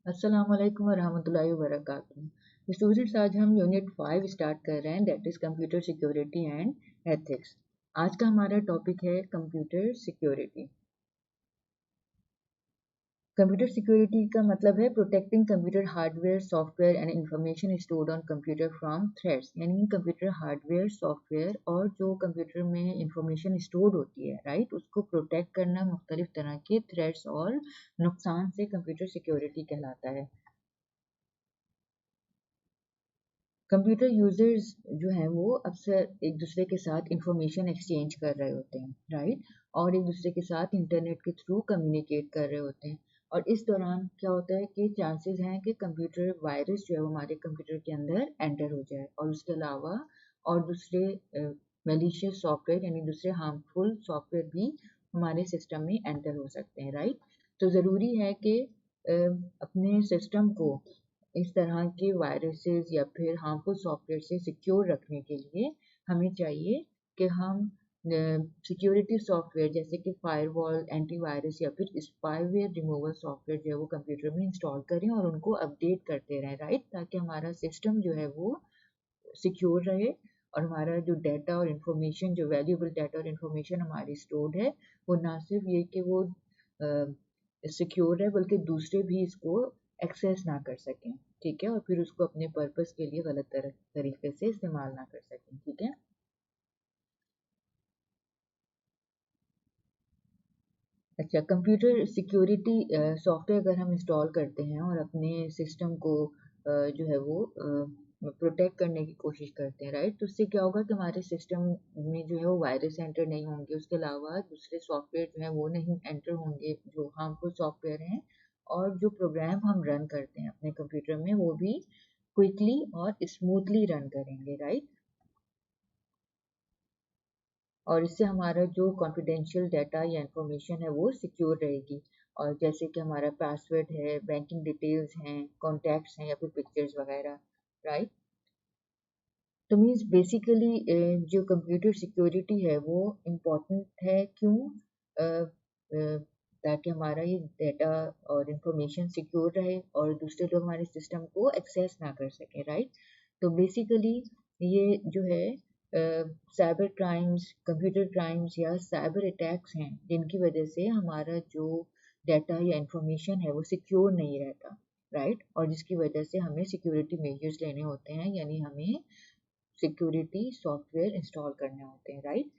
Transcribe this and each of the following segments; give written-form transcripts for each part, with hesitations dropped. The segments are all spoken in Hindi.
अस्सलाम वालेकुम वरहमतुल्लाहि वबरकातुहू। स्टूडेंट्स, आज हम यूनिट 5 स्टार्ट कर रहे हैं, that is computer security and ethics. आज का हमारा टॉपिक है कंप्यूटर सिक्योरिटी। कंप्यूटर सिक्योरिटी का मतलब है protecting computer hardware, software and information stored on computer from threats, यानी कंप्यूटर हार्डवेयर, सॉफ्टवेयर और जो कंप्यूटर में इंफॉर्मेशन स्टोर्ड होती है, राइट, उसको प्रोटेक्ट करना मुख्तलिफ तरह के थ्रेट्स और नुकसान से कंप्यूटर सिक्योरिटी कहलाता है। कंप्यूटर यूजर्स जो हैं वो अक्सर एक दूसरे के साथ इंफॉर्मेशन एक्सचेंज कर रहे होते हैं, राइट, और एक दूसरे के साथ इंटरनेट के थ्रू कम्युनिकेट कर रहे होते हैं। और इस दौरान क्या होता है कि चांसेस हैं कि कंप्यूटर वायरस जो है वो हमारे कंप्यूटर के अंदर एंटर हो जाए, और उसके अलावा और दूसरे मैलिशियस सॉफ्टवेयर यानी दूसरे हार्मफुल सॉफ्टवेयर भी हमारे सिस्टम में एंटर हो सकते हैं, राइट। तो ज़रूरी है कि अपने सिस्टम को इस तरह के वायरसेस या फिर हार्मफुल सॉफ्टवेयर से सिक्योर रखने के लिए हमें चाहिए कि हम सिक्योरिटी सॉफ्टवेयर जैसे कि फायरवॉल, एंटीवायरस या फिर स्पाईवेयर रिमूवल सॉफ्टवेयर जो है वो कंप्यूटर में इंस्टॉल करें और उनको अपडेट करते रहें, राइट, ताकि हमारा सिस्टम जो है वो सिक्योर रहे और हमारा जो डाटा और इन्फॉर्मेशन, जो वैल्यूएबल डाटा और इन्फॉर्मेशन हमारी स्टोर्ड है, वो ना सिर्फ ये कि वो सिक्योर है बल्कि दूसरे भी इसको एक्सेस ना कर सकें, ठीक है, और फिर उसको अपने पर्पस के लिए गलत तरीके से इस्तेमाल ना कर सकें, ठीक है। अच्छा, कंप्यूटर सिक्योरिटी सॉफ्टवेयर अगर हम इंस्टॉल करते हैं और अपने सिस्टम को जो है वो प्रोटेक्ट करने की कोशिश करते हैं, राइट, तो उससे क्या होगा कि हमारे सिस्टम में जो है वो वायरस एंटर नहीं होंगे, उसके अलावा दूसरे सॉफ्टवेयर जो है वो नहीं एंटर होंगे जो हार्मफुल सॉफ्टवेयर हैं, और जो प्रोग्राम हम रन करते हैं अपने कंप्यूटर में वो भी क्विकली और स्मूथली रन करेंगे, राइट। और इससे हमारा जो कॉन्फिडेंशियल डाटा या इंफॉर्मेशन है वो सिक्योर रहेगी, और जैसे कि हमारा पासवर्ड है, बैंकिंग डिटेल्स हैं, कॉन्टैक्ट्स हैं या फिर पिक्चर्स वगैरह, राइट। तो मीन्स बेसिकली जो कंप्यूटर सिक्योरिटी है वो इम्पोर्टेंट है, क्यों? ताकि हमारा ये डाटा और इंफॉर्मेशन सिक्योर रहे और दूसरे लोग हमारे सिस्टम को एक्सेस ना कर सकें, राइट। तो बेसिकली ये जो है साइबर क्राइम्स, कंप्यूटर क्राइम्स या साइबर अटैक्स हैं जिनकी वजह से हमारा जो डाटा या इंफॉर्मेशन है वो सिक्योर नहीं रहता, राइट, और जिसकी वजह से हमें सिक्योरिटी मेजर्स लेने होते हैं, यानी हमें सिक्योरिटी सॉफ्टवेयर इंस्टॉल करने होते हैं, राइट।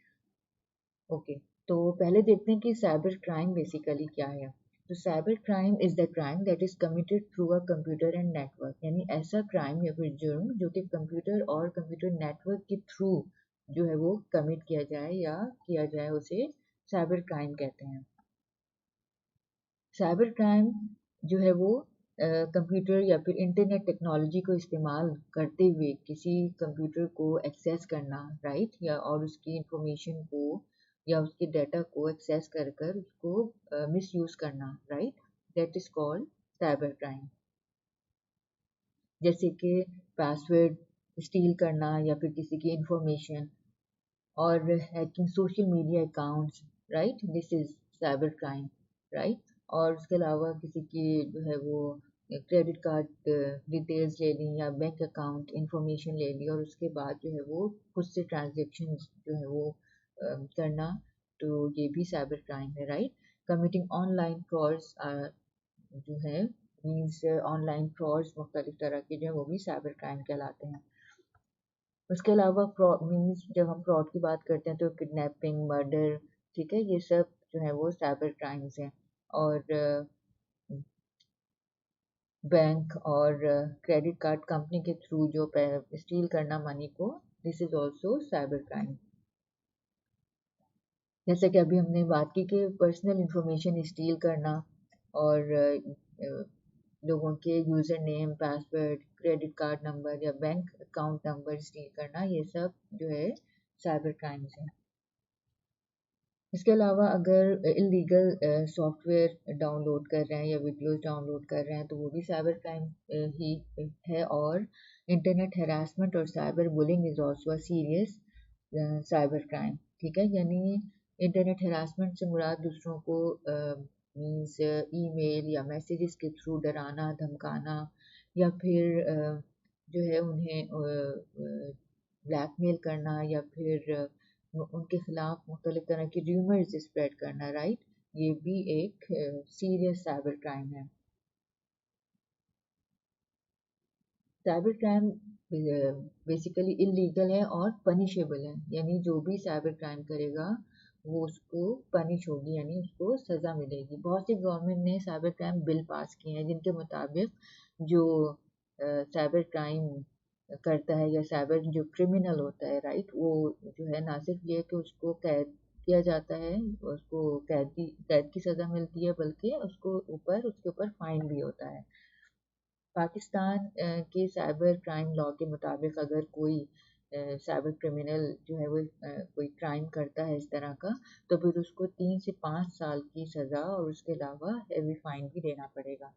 ओके, तो पहले देखते हैं कि साइबर क्राइम बेसिकली क्या है। तो cyber crime is the crime that is committed through a computer and network, यानी ऐसा क्राइम या फिर जुर्म जो कि कंप्यूटर और कंप्यूटर नेटवर्क के थ्रू जो है वो कमिट किया जाए या किया जाए, उसे साइबर क्राइम कहते हैं। साइबर क्राइम जो है वो कंप्यूटर या फिर इंटरनेट टेक्नोलॉजी को इस्तेमाल करते हुए किसी कंप्यूटर को एक्सेस करना, राइट, या और उसकी इंफॉर्मेशन को या उसके डाटा को एक्सेस कर कर उसको मिसयूज करना, right, that is called cyber crime. जैसे कि पासवर्ड स्टील करना या फिर किसी की इंफॉर्मेशन, और hacking social media accounts, right, this is cyber crime, right. और उसके अलावा किसी की जो है वो क्रेडिट कार्ड डिटेल्स ले ली या बैंक अकाउंट इंफॉर्मेशन ले ली और उसके बाद जो है वो खुद से ट्रांजेक्शन जो है वो करना, तो ये भी साइबर क्राइम है, राइट। कमिटिंग ऑनलाइन फ्रॉड्स जो है मीन्स ऑनलाइन फ्रॉड्स मुख्तलिफ तरह के जो है वो भी साइबर क्राइम कहलाते हैं। उसके अलावा फ्रॉड मीन्स जब हम फ्रॉड की बात करते हैं तो किडनैपिंग, मर्डर, ठीक है, ये सब जो है वो साइबर क्राइम्स हैं। और बैंक और क्रेडिट कार्ड कंपनी के थ्रू जो स्टील करना मनी को, this is also cyber crime. जैसे कि अभी हमने बात की कि पर्सनल इंफॉर्मेशन स्टील करना और लोगों के user name, password, credit card number या बैंक अकाउंट नंबर स्टील करना, ये सब जो है साइबर क्राइम्स हैं। इसके अलावा अगर इलीगल सॉफ्टवेयर डाउनलोड कर रहे हैं या वीडियोस डाउनलोड कर रहे हैं तो वो भी साइबर क्राइम ही है। और इंटरनेट हैरासमेंट और cyber bullying is also a serious cyber crime, ठीक है, यानी इंटरनेट हैरासमेंट से मुराद दूसरों को मीन्स ईमेल या मैसेजेस के थ्रू डराना धमकाना, या फिर जो है उन्हें ब्लैकमेल करना, या फिर उनके खिलाफ मुख्तलिफ तरह की र्यूमर्स स्प्रेड करना, राइट। ये भी एक सीरियस साइबर क्राइम है। साइबर क्राइम बेसिकली इलीगल है और पनिशेबल है, यानी जो भी साइबर क्राइम करेगा वो उसको पनिश होगी, यानी उसको सज़ा मिलेगी। बहुत सी गवर्नमेंट ने साइबर क्राइम बिल पास किए हैं जिनके मुताबिक जो साइबर क्राइम करता है या साइबर जो क्रिमिनल होता है, राइट, वो जो है ना सिर्फ ये कि उसको कैद किया जाता है, उसको कैद की सज़ा मिलती है, बल्कि उसके ऊपर फाइन भी होता है। पाकिस्तान के साइबर क्राइम लॉ के मुताबिक अगर कोई साइबर क्रिमिनल जो है वो कोई क्राइम करता है इस तरह का, तो फिर उसको 3 से 5 साल की सज़ा और उसके अलावा हेवी फाइन भी देना पड़ेगा।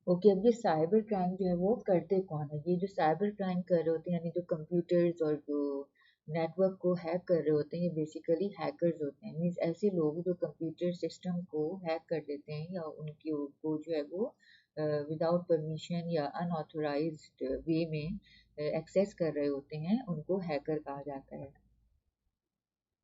ओके, अब ये साइबर क्राइम जो है वो करते कौन है? ये जो साइबर क्राइम कर रहे होते हैं, यानी जो कंप्यूटर्स और जो नेटवर्क को हैक कर रहे होते हैं, ये बेसिकली हैकर्स होते हैं। मीन्स ऐसे लोग जो कंप्यूटर सिस्टम को हैक कर देते हैं या उनकी को जो है वो विदाउट परमिशन या अनऑथोराइज्ड वे में एक्सेस कर रहे होते हैं, उनको हैकर कहा जाता है।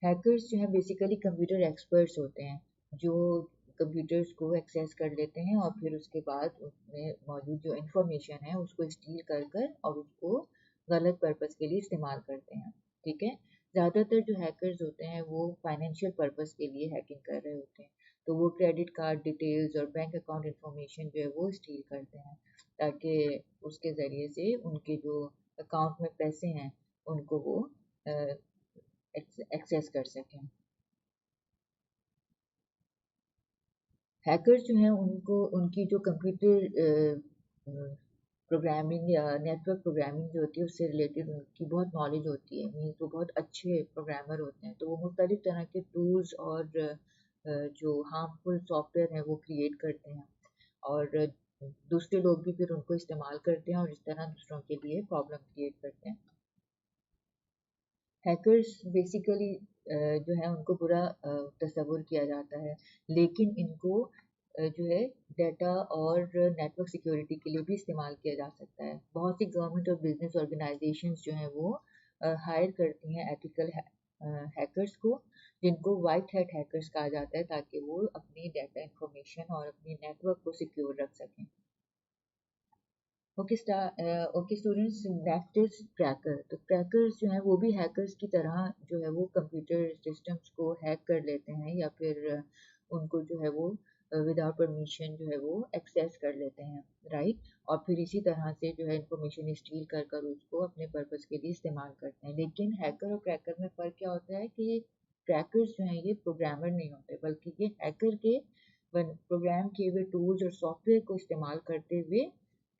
हैकर्स जो हैं बेसिकली कंप्यूटर एक्सपर्ट्स होते हैं, जो कंप्यूटर्स को एक्सेस कर लेते हैं और फिर उसके बाद उसमें मौजूद जो इन्फॉर्मेशन है उसको स्टील कर कर और उसको गलत पर्पस के लिए इस्तेमाल करते हैं। ठीक है। ज़्यादातर जो हैकर्स होते हैं वो फाइनेंशियल पर्पस के लिए हैकिंग कर रहे होते हैं, तो वो क्रेडिट कार्ड डिटेल्स और बैंक अकाउंट इन्फॉर्मेशन जो है वो स्टील करते हैं, ताकि उसके ज़रिए से उनके जो अकाउंट में पैसे हैं उनको वो एक्सेस कर सकें। हैकर्स जो हैं उनको उनकी जो कंप्यूटर प्रोग्रामिंग या नेटवर्क प्रोग्रामिंग जो होती है उससे रिलेटेड उनकी बहुत नॉलेज होती है, मीन्स वो बहुत अच्छे प्रोग्रामर होते हैं, तो वो मुख्तलिफ तरह के टूल्स और जो हार्मफुल सॉफ्टवेयर हैं वो क्रिएट करते हैं, और दूसरे लोग भी फिर उनको इस्तेमाल करते हैं और इस तरह दूसरों के लिए प्रॉब्लम क्रिएट करते हैं। हैकर्स बेसिकली जो है उनको बुरा तस्वुर किया जाता है, लेकिन इनको जो है डाटा और नेटवर्क सिक्योरिटी के लिए भी इस्तेमाल किया जा सकता है। बहुत सी गवर्नमेंट और बिजनेस ऑर्गेनाइजेशंस जो हैं वो हायर करती हैं एथिकल हैकर्स को, जिनको वाइट हैट हैकर्स कहा जाता है, ताकि वो अपनी डाटा इंफॉर्मेशन और अपनी नेटवर्क को सिक्योर रख सकें। Okay students, next is cracker. तो क्रैकर्स जो हैं वो भी हैकर्स की तरह जो है वो कंप्यूटर सिस्टम्स को हैक कर लेते हैं, या फिर उनको जो है वो विदाउट परमिशन जो है वो एक्सेस कर लेते हैं, राइट, और फिर इसी तरह से जो है इंफॉर्मेशन स्टील कर कर उसको अपने पर्पस के लिए इस्तेमाल करते हैं। लेकिन हैकर और क्रैकर में फ़र्क क्या होता है कि ये क्रैकर्स जो हैं ये प्रोग्रामर नहीं होते, बल्कि ये हैकर के प्रोग्राम किए हुए टूल्स और सॉफ्टवेयर को इस्तेमाल करते हुए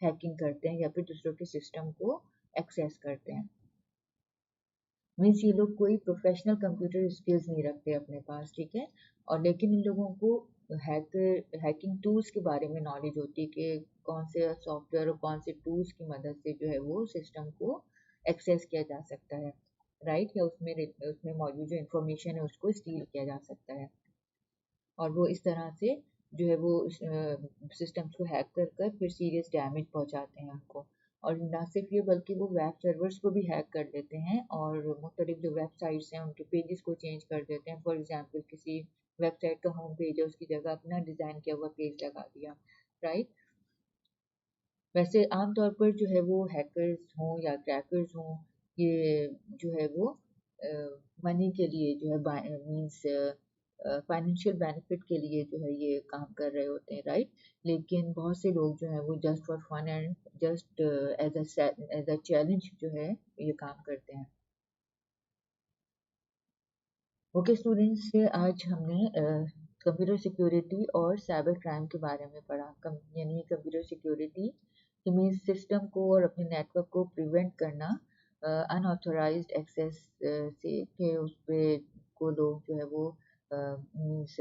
हैकिंग करते हैं या फिर दूसरों के सिस्टम को एक्सेस करते हैं। मीन्स ये लोग कोई प्रोफेशनल कंप्यूटर स्किल्स नहीं रखते अपने पास, ठीक है, और लेकिन इन लोगों को हैकिंग टूल्स के बारे में नॉलेज होती है कि कौन से सॉफ्टवेयर और कौन से टूल्स की मदद से जो है वो सिस्टम को एक्सेस किया जा सकता है, राइट, या उसमें मौजूद जो इंफॉर्मेशन है उसको स्टील किया जा सकता है, और वो इस तरह से जो है वो सिस्टम्स को हैक कर कर फिर सीरियस डैमेज पहुंचाते हैं उनको। और ना सिर्फ ये बल्कि वो वेब सर्वर्स को भी हैक कर देते हैं और मुख्तलिफ जो वेबसाइट्स हैं उनके पेजेस को चेंज कर देते हैं। फॉर एग्जांपल किसी वेबसाइट का होम पेज है, उसकी जगह अपना डिज़ाइन किया हुआ पेज लगा दिया, राइट। वैसे आमतौर पर जो है वो हैकर्स हों या क्रैकर्स हों, ये जो है वो मनी के लिए जो है मीन्स फाइनेंशियल बेनिफिट के लिए जो है ये काम कर रहे होते हैं, राइट। लेकिन बहुत से लोग जो हैं वो just for fun and just as a challenge जो है ये काम करते हैं। ओके स्टूडेंट्स, आज हमने कंप्यूटर सिक्योरिटी और साइबर क्राइम के बारे में पढ़ा। यानी कंप्यूटर सिक्योरिटी मीन्स सिस्टम को और अपने नेटवर्क को प्रिवेंट करना अनऑथोराइज्ड एक्सेस से, कि उस पे को लोग जो है वो मीन्स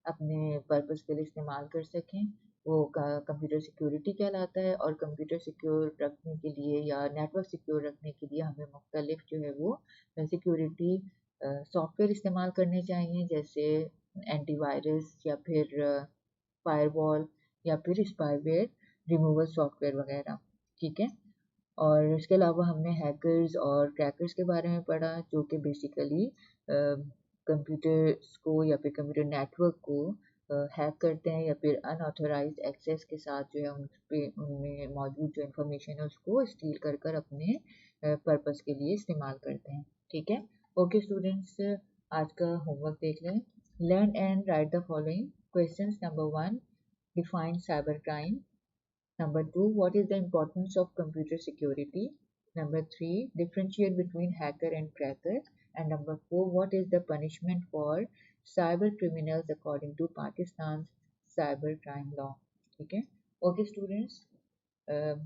अपने पर्पस के लिए इस्तेमाल कर सकें, वो कंप्यूटर सिक्योरिटी कहलाता है। और कंप्यूटर सिक्योर रखने के लिए या नेटवर्क सिक्योर रखने के लिए हमें मुख्तलिफ जो है वो सिक्योरिटी सॉफ्टवेयर इस्तेमाल करने चाहिए, जैसे एंटीवायरस या फिर फायरवॉल या फिर स्पाईवेयर रिमूवल सॉफ्टवेयर वगैरह। ठीक है। और इसके अलावा हमने हैकर्स और क्रैकर्स के बारे में पढ़ा, जो कि बेसिकली कंप्यूटर्स को या फिर कंप्यूटर नेटवर्क को हैक करते हैं या फिर अनऑथोराइज्ड एक्सेस के साथ जो है उन पे उनमें मौजूद जो इन्फॉर्मेशन है उसको स्टील कर कर अपने पर्पस के लिए इस्तेमाल करते हैं। ठीक है। ओके स्टूडेंट्स, आज का होमवर्क देख लें। Learn and right the following questions. Number 1, define cyber crime. Number 2, what is the importance of computer security? Number 3, differentiate between hacker and cracker. And number 4, what is the punishment for cyber criminals according to Pakistan's cyber crime law? ठीक है। ओके स्टूडेंट्स,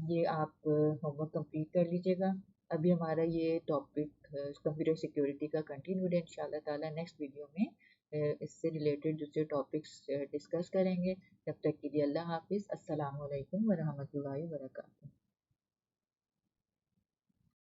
ये आप होमवर्क कंप्लीट कर लीजिएगा। अभी हमारा ये टॉपिक कंप्यूटर सिक्योरिटी का कंटिन्यूड है। इंशाल्लाह ताला नेक्स्ट वीडियो में इससे रिलेटेड दूसरे टॉपिक्स डिस्कस करेंगे। तब तक के लिए अल्लाह हाफिज़। अस्सलाम वालेकुम व रहमतुल्लाहि व बरकातुहू।